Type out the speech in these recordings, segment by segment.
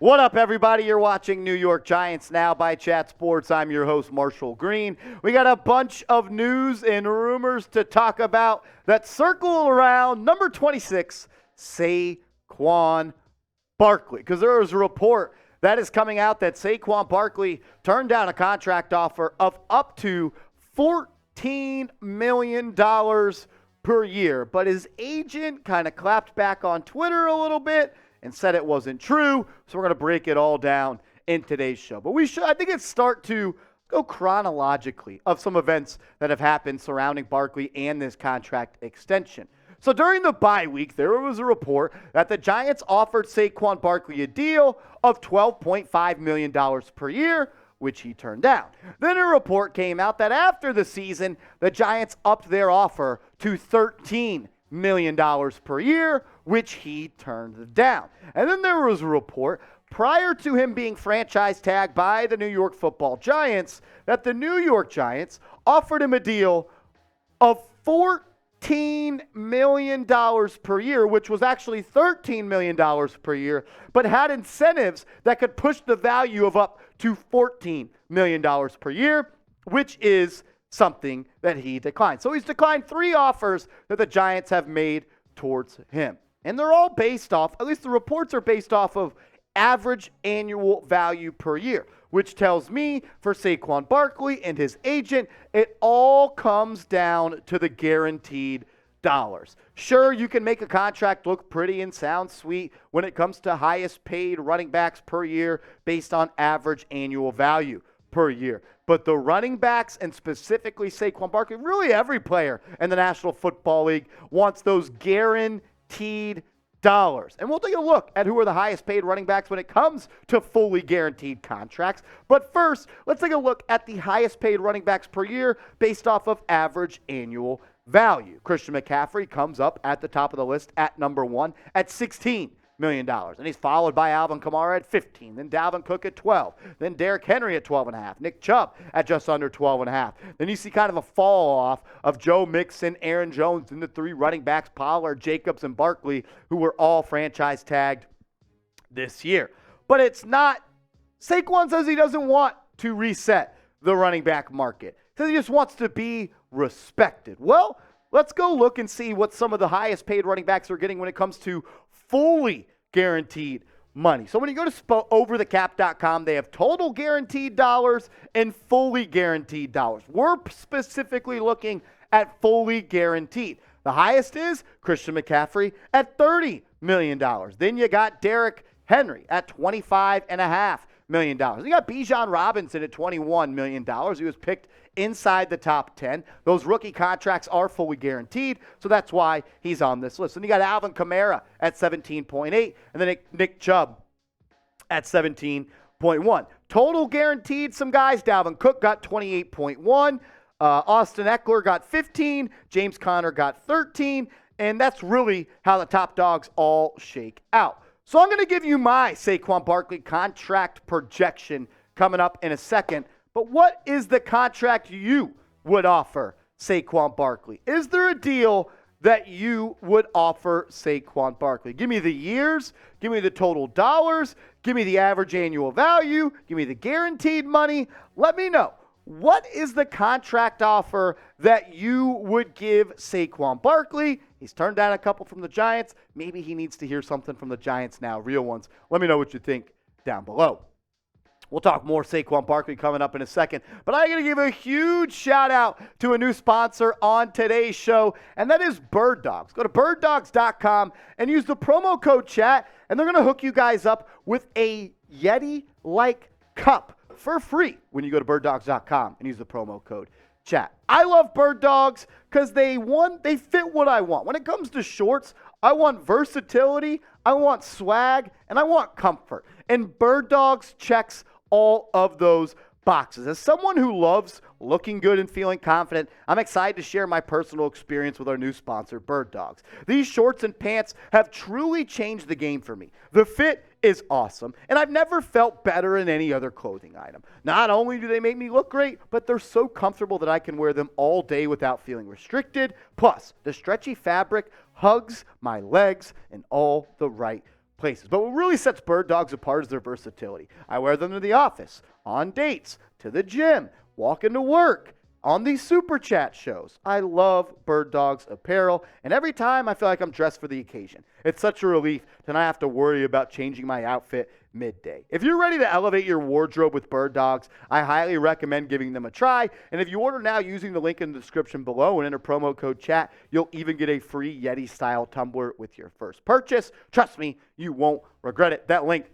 What up, everybody? You're watching New York Giants Now by Chat Sports. I'm your host, Marshall Green. We got a bunch of news and rumors to talk about that circle around number 26, Saquon Barkley. Because there is a report that is coming out that Saquon Barkley turned down a contract offer of up to $14 million per year. But his agent kind of clapped back on Twitter a little bit and said it wasn't true. So we're going to break it all down in today's show. But I think it's start to go chronologically of some events that have happened surrounding Barkley and this contract extension. So during the bye week, there was a report that the Giants offered Saquon Barkley a deal of $12.5 million per year, which he turned down. Then a report came out that after the season, the Giants upped their offer to $13 million per year, which he turned down. And then there was a report prior to him being franchise tagged by the New York Football Giants that the New York Giants offered him a deal of $14 million per year, which was actually $13 million per year, but had incentives that could push the value of up to $14 million per year, which is something that he declined. So he's declined 3 offers that the Giants have made towards him. And they're all based off, at least the reports are based off of average annual value per year, which tells me for Saquon Barkley and his agent, it all comes down to the guaranteed dollars. Sure, you can make a contract look pretty and sound sweet when it comes to highest paid running backs per year based on average annual value per year. But the running backs, and specifically Saquon Barkley, really every player in the National Football League wants those guaranteed dollars. And we'll take a look at who are the highest paid running backs when it comes to fully guaranteed contracts. But first, let's take a look at the highest paid running backs per year based off of average annual value. Christian McCaffrey comes up at the top of the list at number 1 at $16 million. And he's followed by Alvin Kamara at 15, then Dalvin Cook at 12, then Derrick Henry at 12.5, Nick Chubb at just under 12.5. Then you see kind of a fall off of Joe Mixon, Aaron Jones, and the 3 running backs, Pollard, Jacobs, and Barkley, who were all franchise tagged this year. But it's not, Saquon says he doesn't want to reset the running back market. He says he just wants to be respected. Well, let's go look and see what some of the highest paid running backs are getting when it comes to fully guaranteed money. So when you go to overthecap.com, they have total guaranteed dollars and fully guaranteed dollars. We're specifically looking at fully guaranteed. The highest is Christian McCaffrey at $30 million. Then you got Derrick Henry at $25.5 million. You got Bijan Robinson at $21 million. He was picked inside the top 10. Those rookie contracts are fully guaranteed, so that's why he's on this list. And you got Alvin Kamara at 17.8, and then Nick Chubb at 17.1. Total guaranteed, some guys. Dalvin Cook got 28.1. Austin Eckler got 15. James Conner got 13. And that's really how the top dogs all shake out. So I'm going to give you my Saquon Barkley contract projection coming up in a second. But what is the contract you would offer Saquon Barkley? Is there a deal that you would offer Saquon Barkley? Give me the years. Give me the total dollars. Give me the average annual value. Give me the guaranteed money. Let me know. What is the contract offer that you would give Saquon Barkley? He's turned down a couple from the Giants. Maybe he needs to hear something from the Giants now, real ones. Let me know what you think down below. We'll talk more Saquon Barkley coming up in a second. But I'm going to give a huge shout out to a new sponsor on today's show, and that is Bird Dogs. Go to birddogs.com and use the promo code CHAT, and they're going to hook you guys up with a Yeti-like cup for free when you go to birddogs.com and use the promo code CHAT. I love Bird Dogs because they fit what I want. When it comes to shorts, I want versatility, I want swag, and I want comfort. And Bird Dogs checks all of those boxes. As someone who loves looking good and feeling confident, I'm excited to share my personal experience with our new sponsor, Bird Dogs. These shorts and pants have truly changed the game for me. The fit is awesome, and I've never felt better in any other clothing item. Not only do they make me look great, but they're so comfortable that I can wear them all day without feeling restricted. Plus, the stretchy fabric hugs my legs in all the right places. But what really sets bird dogs apart is their versatility. I wear them to the office, on dates, to the gym, walking to work, on these super chat shows. I love Bird Dogs apparel, and every time I feel like I'm dressed for the occasion. It's such a relief to not have to worry about changing my outfit midday. If you're ready to elevate your wardrobe with Bird Dogs, I highly recommend giving them a try. And if you order now using the link in the description below and enter promo code CHAT, you'll even get a free Yeti-style tumbler with your first purchase. Trust me, you won't regret it. That link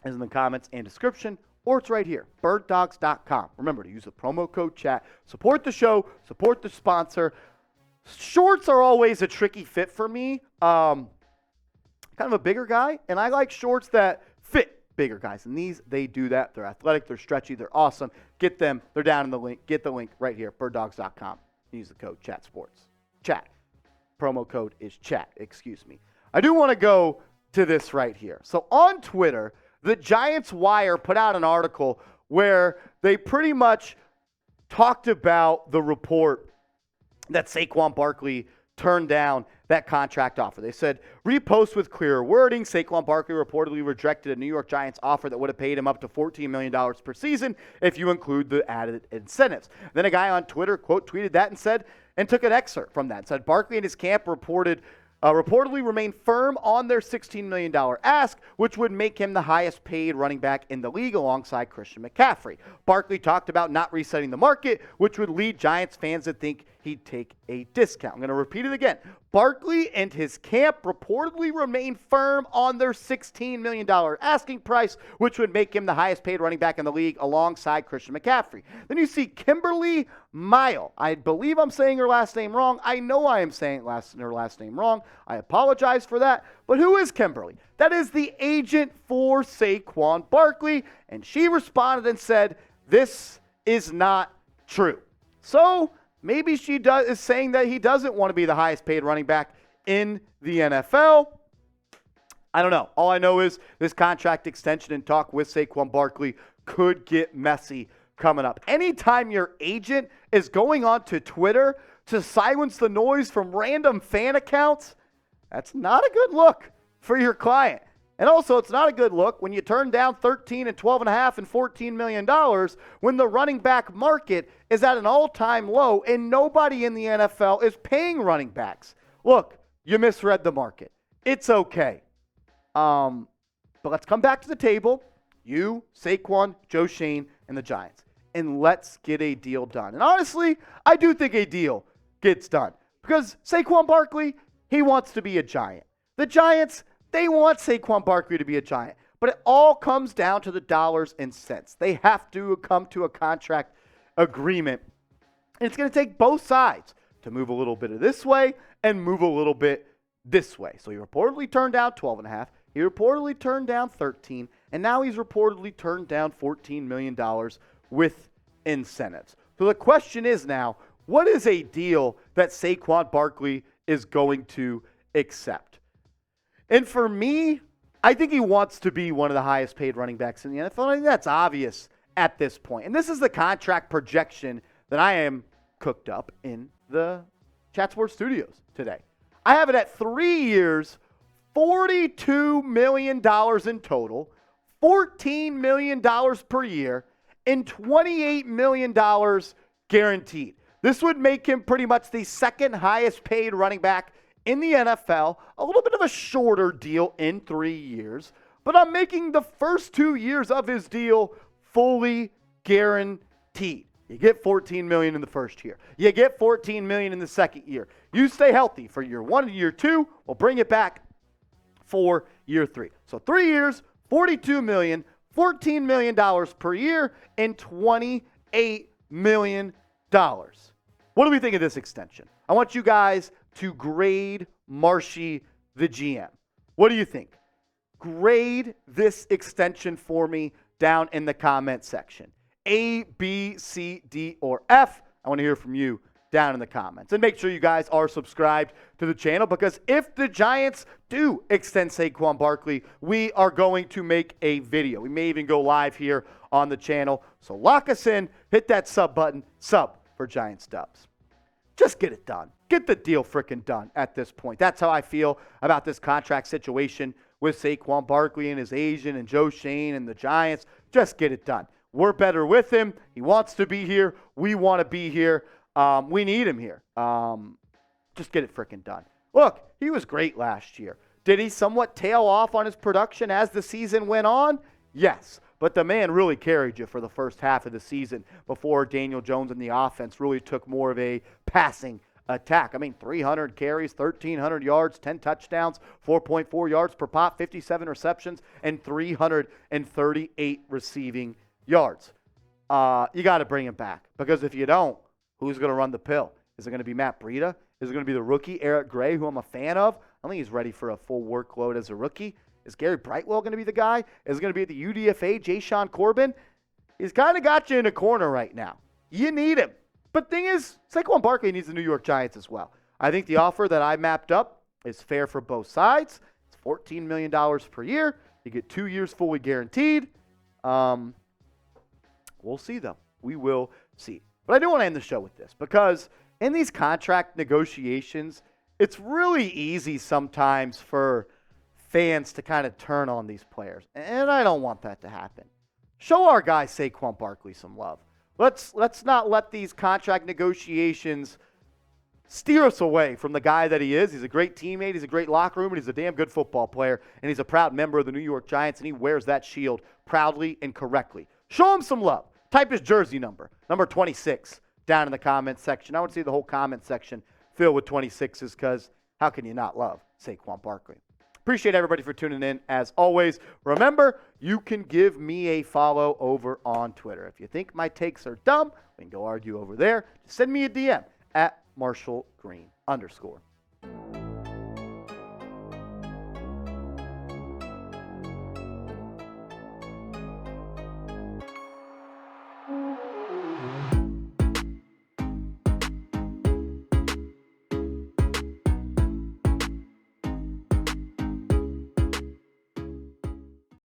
is in the comments and description, or it's right here, birddogs.com. Remember to use the promo code CHAT. Support the show, support the sponsor. Shorts are always a tricky fit for me. Kind of a bigger guy, and I like shorts that fit bigger guys. And these, they do that. They're athletic, they're stretchy, they're awesome. Get them. They're down in the link. Get the link right here, birddogs.com. Use the code CHATSPORTS. Chat. Promo code is CHAT, excuse me. I do want to go to this right here. So on Twitter, the Giants Wire put out an article where they pretty much talked about the report that Saquon Barkley turned down that contract offer. They said, repost with clearer wording. Saquon Barkley reportedly rejected a New York Giants offer that would have paid him up to $14 million per season if you include the added incentives. Then a guy on Twitter, quote, tweeted that and said, and took an excerpt from that. Said Barkley and his camp reportedly remain firm on their $16 million ask, which would make him the highest paid running back in the league alongside Christian McCaffrey. Barkley talked about not resetting the market, which would lead Giants fans to think he'd take a discount. I'm going to repeat it again. Barkley and his camp reportedly remain firm on their $16 million asking price, which would make him the highest paid running back in the league alongside Christian McCaffrey. Then you see Kimberly Mile. I believe I'm saying her last name wrong. I know I am saying her last name wrong. I apologize for that. But who is Kimberly? That is the agent for Saquon Barkley. And she responded and said, this is not true. So maybe she is saying that he doesn't want to be the highest paid running back in the NFL. I don't know. All I know is this contract extension and talk with Saquon Barkley could get messy coming up. Anytime your agent is going on to Twitter to silence the noise from random fan accounts, that's not a good look for your client. And also, it's not a good look when you turn down 13 and 12 and a half and $14 million when the running back market is at an all-time low and nobody in the NFL is paying running backs. Look, you misread the market. It's okay. But let's come back to the table. You, Saquon, Joe Shane, and the Giants. And let's get a deal done. And honestly, I do think a deal gets done. Because Saquon Barkley, he wants to be a Giant. The Giants, they want Saquon Barkley to be a Giant. But it all comes down to the dollars and cents. They have to come to a contract agreement. And it's going to take both sides to move a little bit of this way and move a little bit this way. So he reportedly turned down 12 and a half. He reportedly turned down 13. And now he's reportedly turned down $14 million with incentives. So the question is now, what is a deal that Saquon Barkley is going to accept? And for me, I think he wants to be one of the highest paid running backs in the NFL. I think that's obvious at this point. And this is the contract projection that I am cooked up in the Chat Sports Studios today. I have it at 3 years, $42 million in total, $14 million per year, and $28 million guaranteed. This would make him pretty much the second highest paid running back in the NFL. A little bit of a shorter deal in 3 years, but I'm making the first 2 years of his deal fully guaranteed. You get $14 million in the first year. You get $14 million in the second year. You stay healthy for year 1 and year 2. We'll bring it back for year 3. So 3 years, $42 million, $14 million per year, and $28 million. What do we think of this extension? I want you guys to grade Marshy, the GM. What do you think? Grade this extension for me down in the comment section. A, B, C, D, or F. I want to hear from you down in the comments. And make sure you guys are subscribed to the channel, because if the Giants do extend Saquon Barkley, we are going to make a video. We may even go live here on the channel. So lock us in, hit that sub button, sub for Giants Dubs. just get it done. Get the deal freaking done at this point. That's how I feel about this contract situation with Saquon Barkley and his agent and Joe Shane and the Giants. Just get it done. We're better with him. He wants to be here. We want to be here. We need him here. Just get it freaking done. Look, he was great last year. Did he somewhat tail off on his production as the season went on? Yes. But the man really carried you for the first half of the season before Daniel Jones and the offense really took more of a passing attack. I mean, 300 carries, 1,300 yards, 10 touchdowns, 4.4 yards per pop, 57 receptions, and 338 receiving yards. You got to bring him back because if you don't, who's going to run the pill? Is it going to be Matt Breida? Is it going to be the rookie Eric Gray, who I'm a fan of? I think he's ready for a full workload as a rookie. Is Gary Brightwell going to be the guy? Is it going to be the UDFA, Ja'Shawn Corbin? He's kind of got you in a corner right now. You need him. But thing is, Saquon Barkley needs the New York Giants as well. I think the offer that I mapped up is fair for both sides. It's $14 million per year. You get 2 years fully guaranteed. We'll see, though. We will see. But I do want to end the show with this because in these contract negotiations, it's really easy sometimes for fans to kind of turn on these players. And I don't want that to happen. Show our guy Saquon Barkley some love. Let's not let these contract negotiations steer us away from the guy that he is. He's a great teammate. He's a great locker room, and he's a damn good football player. And he's a proud member of the New York Giants, and he wears that shield proudly and correctly. Show him some love. Type his jersey number 26, down in the comments section. I want to see the whole comment section filled with 26s because how can you not love Saquon Barkley? Appreciate everybody for tuning in. As always, remember, you can give me a follow over on Twitter. If you think my takes are dumb, we can go argue over there. Just send me a DM at @MarshallGreen_.